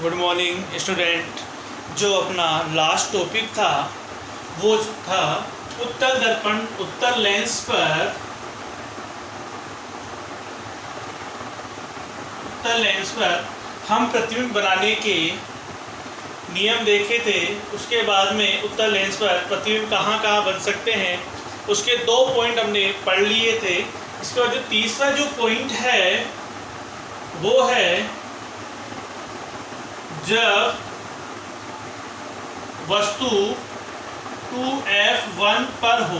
Good morning student. जो अपना last topic था वो था उत्तल दर्पण। उत्तल लेंस पर हम प्रतिबिंब बनाने के नियम देखे थे। उसके बाद में उत्तल लेंस पर प्रतिबिंब कहाँ कहाँ बन सकते हैं उसके 2 पॉइंट हमने पढ़ लिए थे। इसके बाद जो तीसरा जो पॉइंट है वो है जब वस्तु 2f1 पर हो।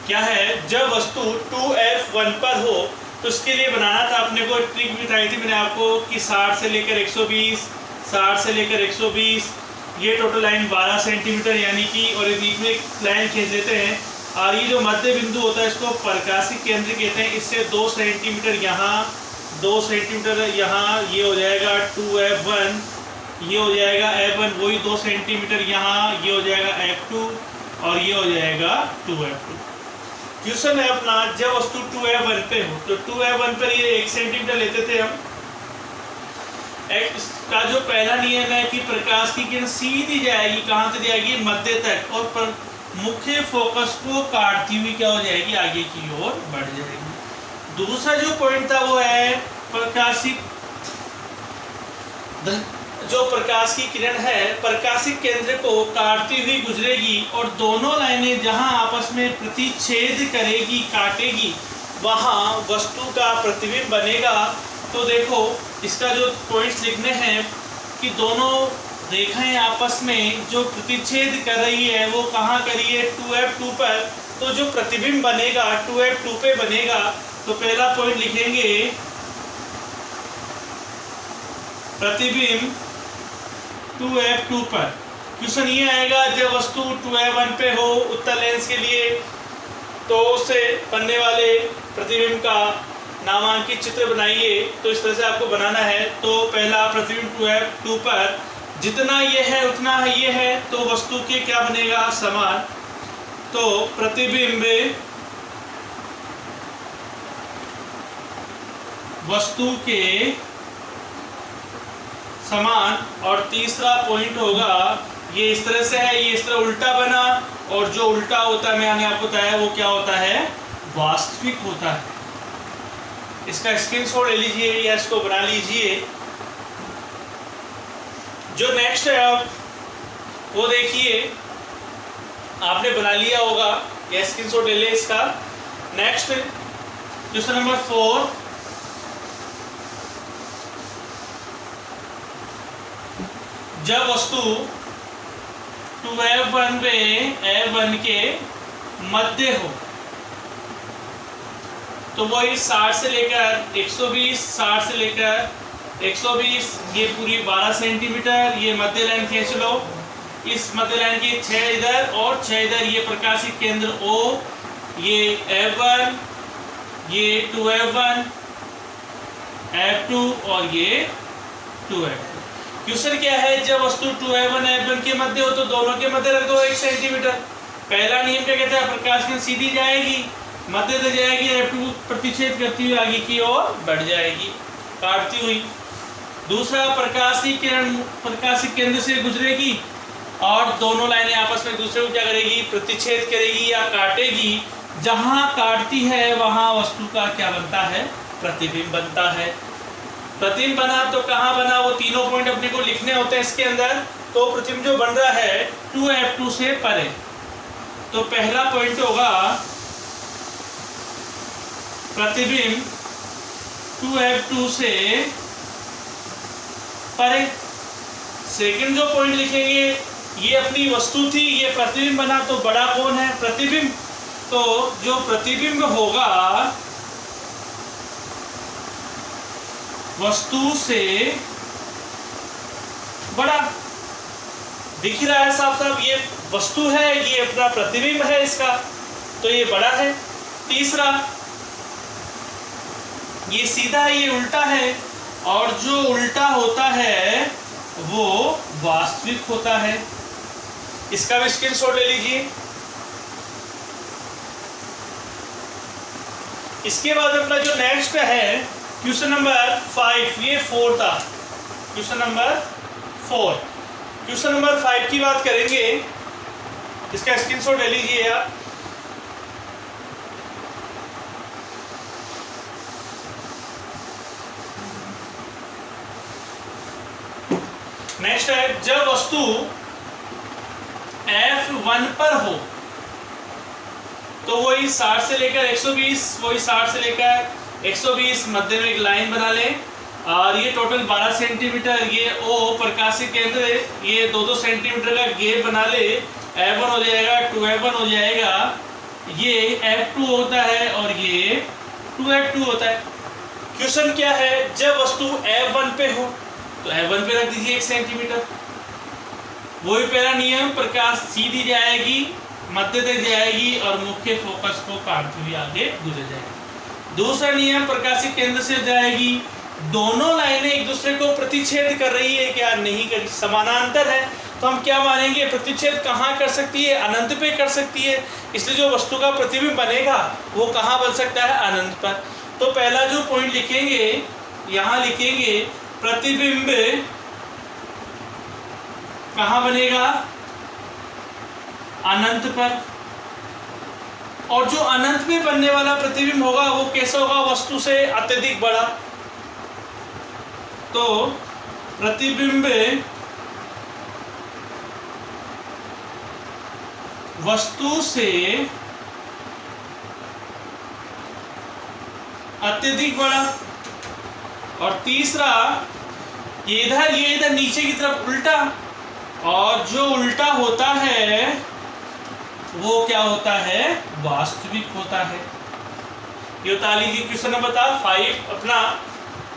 क्या है? जब वस्तु 2f1 पर हो तो इसके लिए बनाना था अपने को। ट्रिक भी बताई थी मैंने आपको कि 60 से लेकर 120, 60 से लेकर 120, ये टोटल लाइन 12 सेंटीमीटर यानी कि, और बीच में एक लाइन खींच लेते हैं। और ये जो मध्य बिंदु होता है इसको प्रकाशिक केंद्र कहते हैं। इससे 2 सेंटीमीटर यहाँ, 2 सेंटीमीटर यहाँ, ये हो जाएगा 2f1, ये हो जाएगा f1, वही 2 सेंटीमीटर यहाँ, ये हो जाएगा f2 और ये हो जाएगा 2f2। क्वेश्चन है अपना, जब वस्तु 2f1 पे हो तो 2f1 पर ये 1 सेंटीमीटर लेते थे हम। इसका जो पहला नियम है कि प्रकाश की किरण सीधी जाएगी, कहाँ से जाएगी? मध्य तक, और पर मुख्य फोकस को काटती हुई क्या हो जाएगी? आगे की ओर बढ़ जाएगी। दूसरा जो पॉइंट था वो है प्रकाशिक, जो प्रकाश की किरण है प्रकाशिक केंद्र को काटती हुई गुजरेगी और दोनों लाइनें जहां आपस में प्रतिच्छेद करेगी, काटेगी, वहां वस्तु का प्रतिबिंब बनेगा। तो देखो इसका जो पॉइंट्स लिखने हैं कि दोनों रेखाएं आपस में जो प्रतिच्छेद कर रही है वो कहाँ करी है? 2f2 पर। तो जो प्रतिबिंब बनेगा 2f2 पे बनेगा। तो पहला पॉइंट लिखेंगे प्रतिबिंब 2f2 पर। क्वेश्चन ये आएगा जब वस्तु 2f1 पे हो उत्तल लेंस के लिए तो उससे बनने वाले प्रतिबिंब का नामांकित चित्र बनाइए। तो इस तरह से आपको बनाना है। तो पहला प्रतिबिंब 2f2 पर जितना ये है उतना ये है, तो वस्तु के क्या बनेगा? समान। तो प्रतिबिंब वस्तु के समान। और तीसरा पॉइंट होगा ये इस तरह से है, ये इस तरह उल्टा बना, और जो उल्टा होता है मैंने आपको बताया वो क्या होता है? वास्तविक होता है। इसका स्क्रीनशॉट ले लीजिए या इसको बना लीजिए। जो नेक्स्ट है अब वो देखिए, आपने बना लिया होगा या स्क्रीनशॉट ले ले इसका। नेक्स्ट क्वेश्चन नंबर 4, जब वस्तु 2f1 में f1 के मध्य हो तो वही 60 से लेकर 120, 60 से लेकर 120, ये पूरी 12 सेंटीमीटर। ये मध्य लाइन खींच लो, इस मध्य लाइन की 6 इधर और 6 इधर। ये प्रकाशिक केंद्र O, ये f1, ये 2f1, f2 और ये 2f2। क्वेश्चन क्या है? जब वस्तु 2f1 f1 के मध्य हो तो दोनों के मध्य रख दो 1 सेंटीमीटर। पहला नियम क्या कहता है? प्रकाश किरण सीधी जाएगी, मध्य से जाएगी, f2 प्रतिच्छेद करती हुई आगे की ओर बढ़ जाएगी, काटती हुई। दूसरा, प्रकाशिक किरण प्रकाशिक केंद्र से गुजरेगी और दोनों लाइनें आपस में दूसरे को क्या करेगी? प्रतिच्छेद करेगी या काटेगी। जहां काटती है वहां वस्तु का क्या बनता है? प्रतिबिंब बनता है। प्रतिबिंब बना तो कहाँ बना? वो तीनों पॉइंट अपने को लिखने होते हैं इसके अंदर। तो प्रतिबिंब जो बन रहा है 2f2 से परे। तो पहला पॉइंट होगा प्रतिबिंब 2f2 से परे। सेकंड जो पॉइंट लिखेंगे, ये अपनी वस्तु थी, ये प्रतिबिंब बना, तो बड़ा कौन है? प्रतिबिंब। तो जो प्रतिबिंब होगा वस्तु से बड़ा। दिख रहा है साफ साफ, ये वस्तु है, ये अपना प्रतिबिंब है इसका, तो ये बड़ा है। तीसरा, ये सीधा है, ये उल्टा है, और जो उल्टा होता है वो वास्तविक होता है। इसका भी स्क्रीनशॉट ले लीजिए। इसके बाद अपना जो नेक्स्ट है क्वेश्चन नंबर 5, ये 4 था, क्वेश्चन नंबर 4। क्वेश्चन नंबर 5 की बात करेंगे, इसका स्क्रीनशॉट ले लीजिए आप। नेक्स्ट है, जब वस्तु F1 पर हो तो वही 60 से लेकर 120, वही 60 से लेकर 120 मध्य में एक लाइन बना लें, और ये टोटल 12 सेंटीमीटर, ये O प्रकाशिक केंद्र, ये 2-2 सेंटीमीटर का गैप बना ले, F1 हो जाएगा, 2F1 हो जाएगा, ये F2 होता है और ये 2F2 होता है। क्वेश्चन क्या है, जब वस्तु F1 पे हो तो F1 पे रख दीजिए 1 सेंटीमीटर, वही पहला नियम, प्रकाश सीधी जाएगी, मध्य तक जाएगी और मुख्य फोकस को काटते हुए आगे गुजर जाएगी। दूसरा नियम, प्रकाशिक केंद्र से जाएगी, दोनों लाइनें एक दूसरे को प्रतिच्छेद कर रही है क्या, नहीं कर, समानांतर है, तो हम क्या मानेंगे, प्रतिच्छेद कहाँ कर सकती है, अनंत पे कर सकती है, इसलिए जो वस्तु का प्रतिबिंब बनेगा वो कहाँ बन सकता है, अनंत पर। तो पहला जो पॉइंट लिखेंगे, यहाँ लिखेंगे प्रतिबिंब कहाँ बनेगा, अनंत पर। और जो अनंत में बनने वाला प्रतिबिंब होगा वो कैसा होगा, वस्तु से अत्यधिक बड़ा। तो प्रतिबिंब वस्तु से अत्यधिक बड़ा। और तीसरा, ये इधर नीचे की तरफ उल्टा, और जो उल्टा होता है वो क्या होता है, वास्तविक होता है। ये बता लीजिए क्वेश्चन नंबर 5 अपना,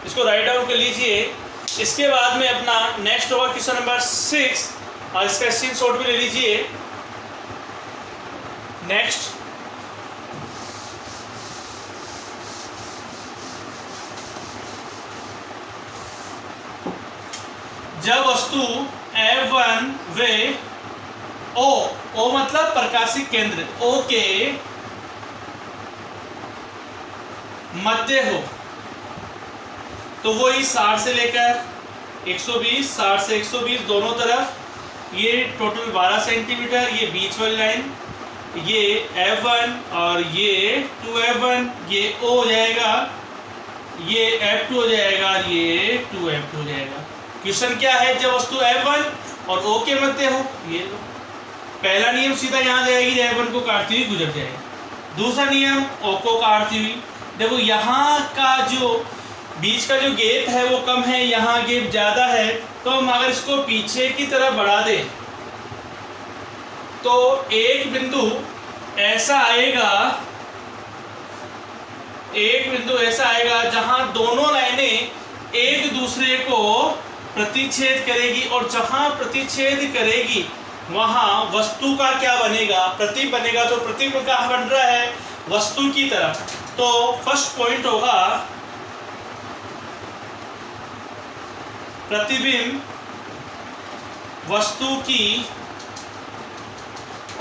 इसको राइट डाउन कर लीजिए। इसके बाद में अपना नेक्स्ट होगा क्वेश्चन नंबर 6, और इसका स्क्रीनशॉट भी ले लीजिए। नेक्स्ट, जब वस्तु F1 वे O मतलब प्रकाशिक केंद्र, O के मध्य हो तो वही 60 से लेकर 120, 60 से 120 दोनों तरफ, ये टोटल 12 सेंटीमीटर, ये बीच वाली लाइन, ये F1 और ये 2F1, ये O हो जाएगा, ये F2 हो जाएगा, ये 2F2 हो जाएगा। क्वेश्चन क्या है, जब वस्तु F1 और O के मध्य हो, ये लो, पहला नियम सीधा यहाँ जाएगी, F1 को काटती हुई गुजर जाएगी। दूसरा नियम, O को काटती हुई, देखो यहाँ का जो बीच का जो गैप है वो कम है, यहाँ गैप ज़्यादा है, तो हम अगर इसको पीछे की तरफ बढ़ा दें तो एक बिंदु ऐसा आएगा जहाँ दोनों लाइनें एक दूसरे को प्रतिच्छेद करेगी, और जहाँ प्रतिच्छेद करेगी वहाँ वस्तु का क्या बनेगा, प्रतिबिंब बनेगा। तो प्रतिबिंब कहाँ बन रहा है, वस्तु की तरफ। तो फर्स्ट पॉइंट होगा प्रतिबिंब वस्तु की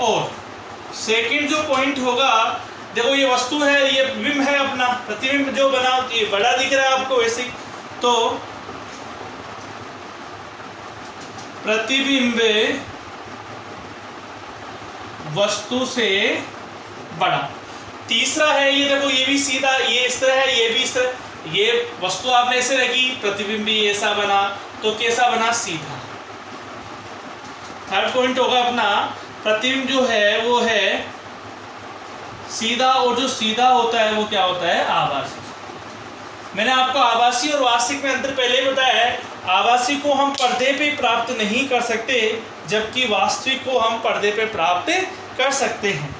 ओर। सेकंड जो पॉइंट होगा, देखो ये वस्तु है, ये बिंब है अपना, प्रतिबिंब जो बना, ये बड़ा दिख रहा है आपको वैसे, तो प्रतिबिंब वस्तु से बड़ा। तीसरा है, ये देखो ये भी सीधा, ये इस तरह है, ये भी इस तरह, ये वस्तु आपने ऐसे रखी, प्रतिबिंब भी ऐसा बना, तो कैसा बना, सीधा। थर्ड पॉइंट होगा अपना, प्रतिबिंब जो है वो है सीधा, और जो सीधा होता है वो क्या होता है, आभासी। मैंने आपको आभासी और वास्तविक में अंतर पहले ही बताया है। आभासी को हम पर्दे पे प्राप्त नहीं कर सकते, जबकि वास्तविक को हम पर्दे पे प्राप्त कर सकते हैं।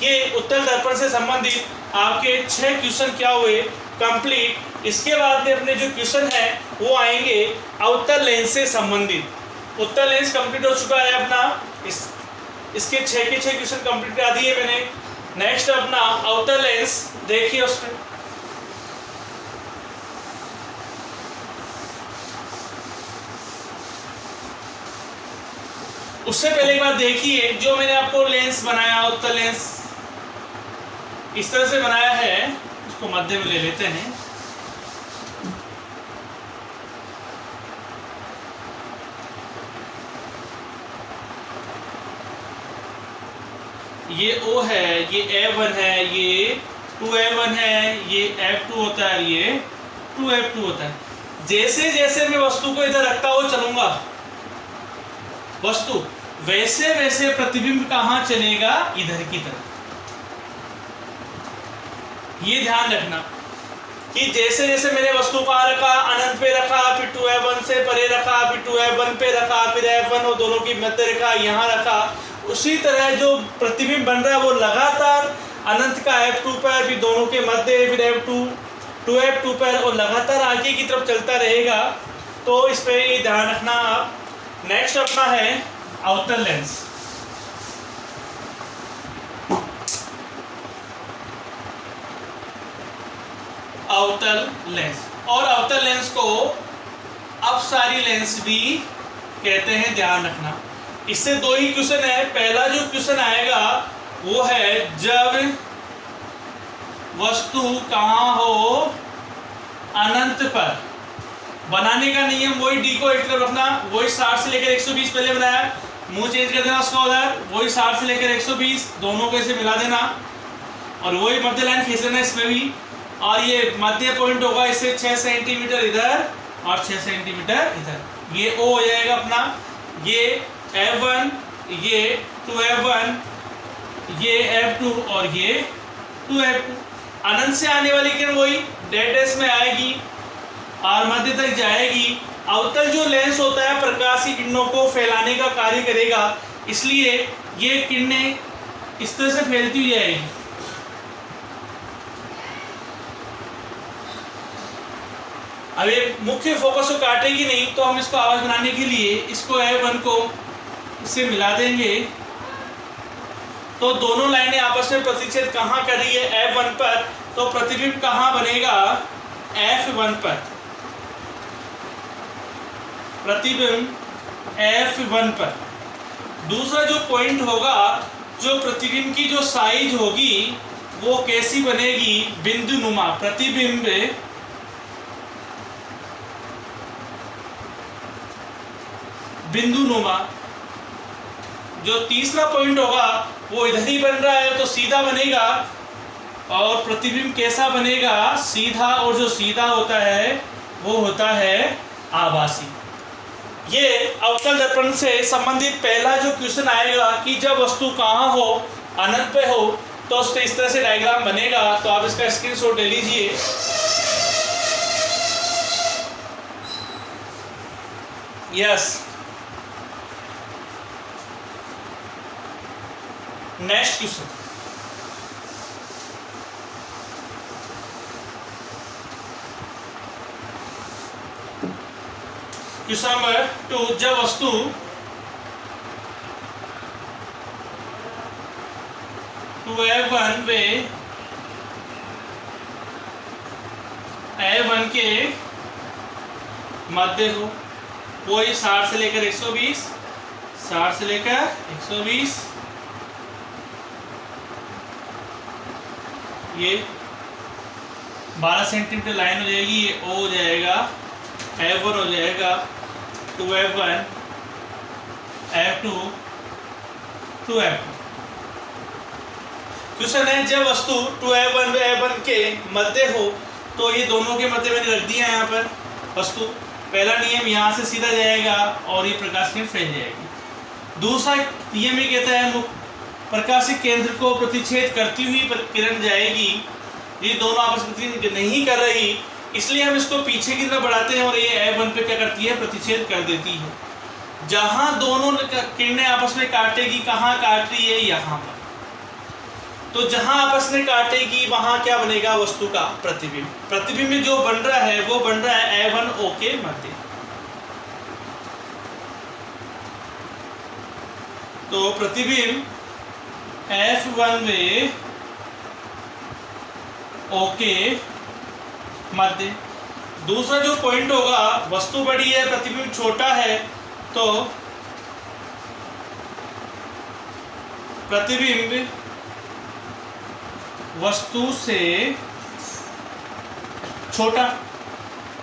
ये उत्तल दर्पण से संबंधित आपके 6 क्वेश्चन क्या हुए कंप्लीट। इसके बाद में अपने जो क्वेश्चन है वो आएंगे अवतल लेंस से संबंधित। उत्तल लेंस कंप्लीट हो चुका है अपना, इसके 6 के 6 क्वेश्चन कंप्लीट करा दिए मैंने। नेक्स्ट अपना अवतल लेंस देखिए, उसमें उससे पहले एक बात देखिए, जो मैंने आपको लेंस बनाया, उत्तल लेंस इस तरह से बनाया है, इसको मध्य में ले लेते हैं। ये O है, ये A1 है, ये 2A1 है, ये F2 होता है, ये 2F2 होता है। जैसे जैसे मैं वस्तु को इधर रखता हुआ चलूंगा वस्तु, वैसे वैसे प्रतिबिंब कहाँ चलेगा? इधर की तरफ। ये ध्यान रखना कि जैसे जैसे मैंने वस्तु को रखा, अनंत पे रखा, फिर 2F1 से परे रखा, फिर 2F1 पे रखा, फिर F1 और दोनों की मध्य रेखा यहाँ रखा, उसी तरह जो प्रतिबिंब बन रहा है वो लगातार अनंत का F2 पर, फिर दोनों के मध्य, फिर F2 2F2 पर, और लगातार आगे की तरफ चलता रहेगा। तो इस पे ये ध्यान रखना आप। नेक्स्ट अपना है आउटर लेंस। आउटर लेंस, और आउटर लेंस को अपसारी लेंस भी कहते हैं, ध्यान रखना। इससे दो ही क्वेश्चन है। पहला जो क्वेश्चन आएगा वो है जब वस्तु कहाँ हो? अनंत पर। बनाने का नियम वही, डी को एक तरफ रखना, वही 60 से लेकर 120 पहले बनाया, मुंह चेंज कर देना उसका उधर, वही 60 से लेकर 120 दोनों को ऐसे मिला देना, और वही मध्य लाइन खींच लेना इसमें भी। और ये मध्य पॉइंट होगा, इससे 6 सेंटीमीटर इधर और 6 सेंटीमीटर इधर। ये O हो जाएगा अपना, ये F1, ये 2F1, ये F2 और ये 2F2। अनंत से आने वाली किरण वही डैश में आएगी और मध्य तक जाएगी। अवतल जो लेंस होता है प्रकाश की किरणों को फैलाने का कार्य करेगा, इसलिए ये किरणें इस तरह से फैलती हुई जाएगी। अब ये मुख्य फोकस को काटेगी नहीं, तो हम इसको आवाज बनाने के लिए इसको F1 को इससे मिला देंगे। तो दोनों लाइनें आपस में प्रतिच्छेद कहाँ कर रही है? F1 पर। तो प्रतिबिंब कहाँ बनेगा? F1 पर। प्रतिबिंब F1 पर। दूसरा जो पॉइंट होगा, जो प्रतिबिंब की जो साइज होगी वो कैसी बनेगी? बिंदु नुमा। प्रतिबिंब बिंदु नुमा। जो तीसरा पॉइंट होगा वो इधर ही बन रहा है तो सीधा बनेगा, और प्रतिबिंब कैसा बनेगा? सीधा। और जो सीधा होता है वो होता है आभासी। ये अवतल दर्पण से संबंधित पहला जो क्वेश्चन आएगा कि जब वस्तु कहाँ हो? अनंत पे हो, तो उससे इस तरह से डायग्राम बनेगा। तो आप इसका स्क्रीनशॉट ले लीजिए। Yes. Next question, question number 2, जब वस्तु F1 वे F1 के मध्य हो, वही 60 से लेकर 120, 60 से लेकर 120, ये 12 सेंटीमीटर लाइन हो जाएगी। ये O हो जाएगा, F1 हो जाएगा, 2F1, F2, 2F2। क्वेश्चन है जब वस्तु 2F1 व F1 के मध्य हो, तो ये दोनों के मध्य मैंने रख दिया है यहाँ पर वस्तु। पहला नियम यहाँ से सीधा जाएगा और ये प्रकाश किरण फैल जाएगी। दूसरा नियम ये कहता है प्रकाशिक केंद्र को प्रतिच्छेद करती हुई किरण जाएगी। ये दोनों आपस में प्रतिच्छेद नहीं कर रही, इसलिए हम इसको पीछे की तरफ बढ़ाते हैं और ये F1 पे क्या करती है? प्रतिच्छेद कर देती है। जहां दोनों किरणें आपस में काटेगी, कहाँ काट रही है? यहाँ पर। तो जहां आपस में काटेगी वहां क्या बनेगा? वस्तु का प्रतिबिंब। प्रतिबिंब जो बन रहा है वो बन रहा है F1 O के मध्य। तो प्रतिबिंब F1 में O के मध्य। दूसरा जो पॉइंट होगा, वस्तु बड़ी है प्रतिबिंब छोटा है, तो प्रतिबिंब वस्तु से छोटा।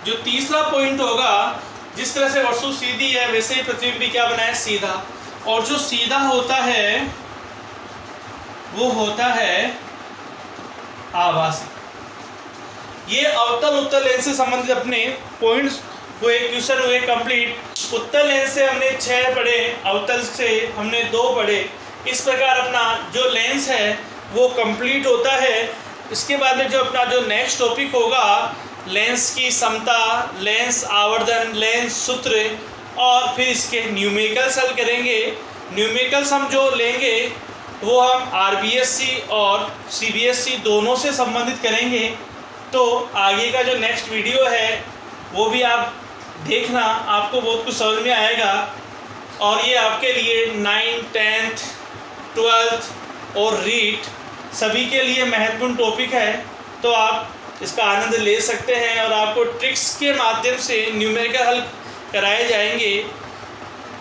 जो तीसरा पॉइंट होगा, जिस तरह से वस्तु सीधी है वैसे ही प्रतिबिंब भी क्या बना है? सीधा। और जो सीधा होता है वो होता है आभासी। ये अवतल उत्तल लेंस से संबंधित अपने पॉइंट्स हुए, क्वेश्चन हुए कंप्लीट। उत्तल लेंस से हमने 6 पढ़े, अवतल से हमने 2 पढ़े। इस प्रकार अपना जो लेंस है वो कंप्लीट होता है। इसके बाद में जो अपना जो नेक्स्ट टॉपिक होगा, लेंस की समता, लेंस आवर्धन, लेंस सूत्र, और फिर इसके न्यूमेरिकल्स हल करेंगे। न्यूमेरिकल्स हम जो लेंगे वो हम आरबीएससी और सीबीएसई दोनों से संबंधित करेंगे। तो आगे का जो नेक्स्ट वीडियो है वो भी आप देखना, आपको बहुत कुछ समझ में आएगा। और ये आपके लिए 9th, 10th, 12th और रीट सभी के लिए महत्वपूर्ण टॉपिक है। तो आप इसका आनंद ले सकते हैं और आपको ट्रिक्स के माध्यम से न्यूमेरिकल हल कराए जाएंगे।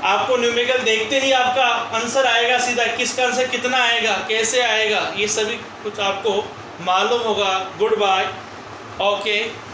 आपको न्यूमेरिकल देखते ही आपका आंसर आएगा सीधा, किसका आंसर कितना आएगा, कैसे आएगा, ये सभी कुछ आपको मालूम होगा। Good bye, okay.